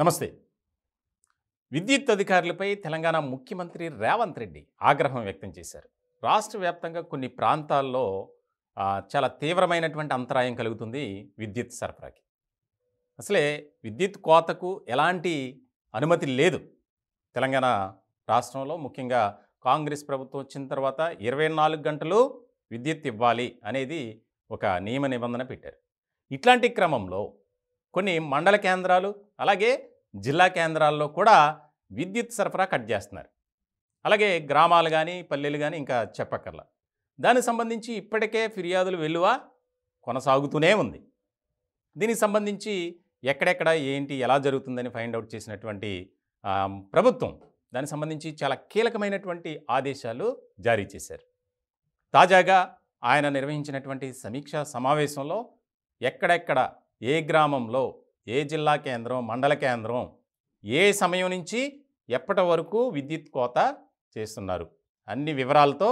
నమస్తే. విద్యుత్ అధికారులపై తెలంగాణ ముఖ్యమంత్రి రేవంత్ రెడ్డి ఆగ్రహం వ్యక్తం చేశారు. రాష్ట్ర వ్యాప్తంగా కొన్ని ప్రాంతాల్లో చాలా తీవ్రమైనటువంటి అంతరాయం కలుగుతుంది విద్యుత్ సరఫరాకి. అసలే విద్యుత్ కోతకు ఎలాంటి అనుమతి లేదు. తెలంగాణ రాష్ట్రంలో ముఖ్యంగా కాంగ్రెస్ ప్రభుత్వం వచ్చిన తర్వాత 24 గంటలు విద్యుత్ ఇవ్వాలి అనేది ఒక నియమ నిబంధన పెట్టారు. ఇట్లాంటి క్రమంలో కొన్ని మండల కేంద్రాలు అలాగే జిల్లా కేంద్రాల్లో కూడా విద్యుత్ సరఫరా కట్ చేస్తున్నారు. అలాగే గ్రామాలు కానీ పల్లెలు కానీ ఇంకా చెప్పక్కర్లా. దానికి సంబంధించి ఇప్పటికే ఫిర్యాదులు వెలువ కొనసాగుతూనే ఉంది. దీనికి సంబంధించి ఎక్కడెక్కడ ఏంటి ఎలా జరుగుతుందని ఫైండ్ అవుట్ చేసినటువంటి ప్రభుత్వం దానికి సంబంధించి చాలా కీలకమైనటువంటి ఆదేశాలు జారీ చేశారు. తాజాగా ఆయన నిర్వహించినటువంటి సమీక్షా సమావేశంలో ఎక్కడెక్కడ ఏ గ్రామంలో ఏ జిల్లా కేంద్రం మండల కేంద్రం ఏ సమయం నుంచి ఎప్పటి వరకు విద్యుత్ కోత చేస్తున్నారు అన్ని వివరాలతో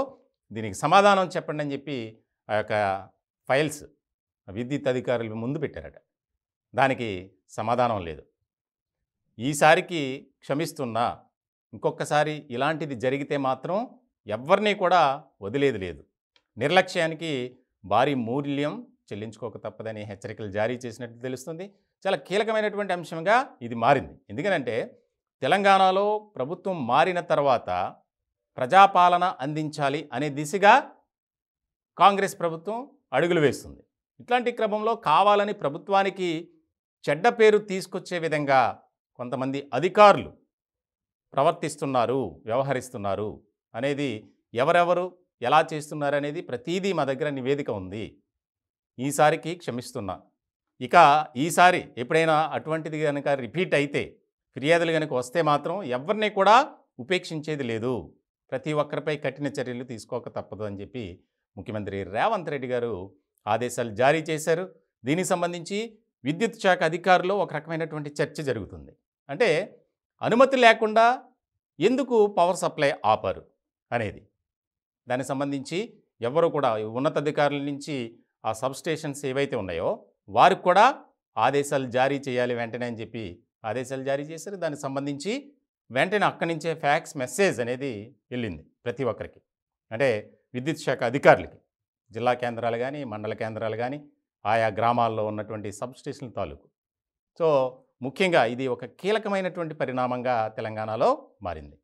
దీనికి సమాధానం చెప్పండి అని చెప్పి ఆ యొక్క ఫైల్స్ విద్యుత్ అధికారులు ముందు పెట్టారట. దానికి సమాధానం లేదు. ఈసారికి క్షమిస్తున్నా, ఇంకొకసారి ఇలాంటిది జరిగితే మాత్రం ఎవరిని కూడా వదిలేది లేదు, నిర్లక్ష్యానికి భారీ మూల్యం చెల్లించుకోక తప్పదని హెచ్చరికలు జారీ చేసినట్టు తెలుస్తుంది. చాలా కీలకమైనటువంటి అంశంగా ఇది మారింది. ఎందుకనంటే తెలంగాణలో ప్రభుత్వం మారిన తర్వాత ప్రజాపాలన అందించాలి అనే దిశగా కాంగ్రెస్ ప్రభుత్వం అడుగులు వేస్తుంది. ఇట్లాంటి క్రమంలో కావాలని ప్రభుత్వానికి చెడ్డ పేరు తీసుకొచ్చే విధంగా కొంతమంది అధికారులు ప్రవర్తిస్తున్నారు, వ్యవహరిస్తున్నారు అనేది ఎవరెవరు ఎలా చేస్తున్నారు అనేది ప్రతిదీ మా దగ్గర నివేదిక ఉంది. ఈసారికి క్షమిస్తున్నా, ఇక ఈసారి ఎప్పుడైనా అటువంటిది కనుక రిపీట్ అయితే ఫిర్యాదులు కనుక వస్తే మాత్రం ఎవరిని కూడా ఉపేక్షించేది లేదు, ప్రతి ఒక్కరిపై కఠిన చర్యలు తీసుకోక తప్పదు అని చెప్పి ముఖ్యమంత్రి రేవంత్ రెడ్డి గారు ఆదేశాలు జారీ చేశారు. దీనికి సంబంధించి విద్యుత్ శాఖ అధికారులు ఒక రకమైనటువంటి చర్చ జరుగుతుంది. అంటే అనుమతి లేకుండా ఎందుకు పవర్ సప్లై ఆపారు అనేది దానికి సంబంధించి ఎవరు కూడా ఉన్నతాధికారుల నుంచి ఆ సబ్స్టేషన్స్ ఏవైతే ఉన్నాయో వారికి కూడా ఆదేశాలు జారీ చేయాలి వెంటనే అని చెప్పి ఆదేశాలు జారీ చేశారు. దానికి సంబంధించి వెంటనే అక్కడి నుంచే ఫ్యాక్స్ మెసేజ్ అనేది వెళ్ళింది ప్రతి ఒక్కరికి, అంటే విద్యుత్ శాఖ అధికారులకి, జిల్లా కేంద్రాలు కానీ మండల కేంద్రాలు కానీ ఆయా గ్రామాల్లో ఉన్నటువంటి సబ్స్టేషన్ల తాలూకు. సో ముఖ్యంగా ఇది ఒక కీలకమైనటువంటి పరిణామంగా తెలంగాణలో మారింది.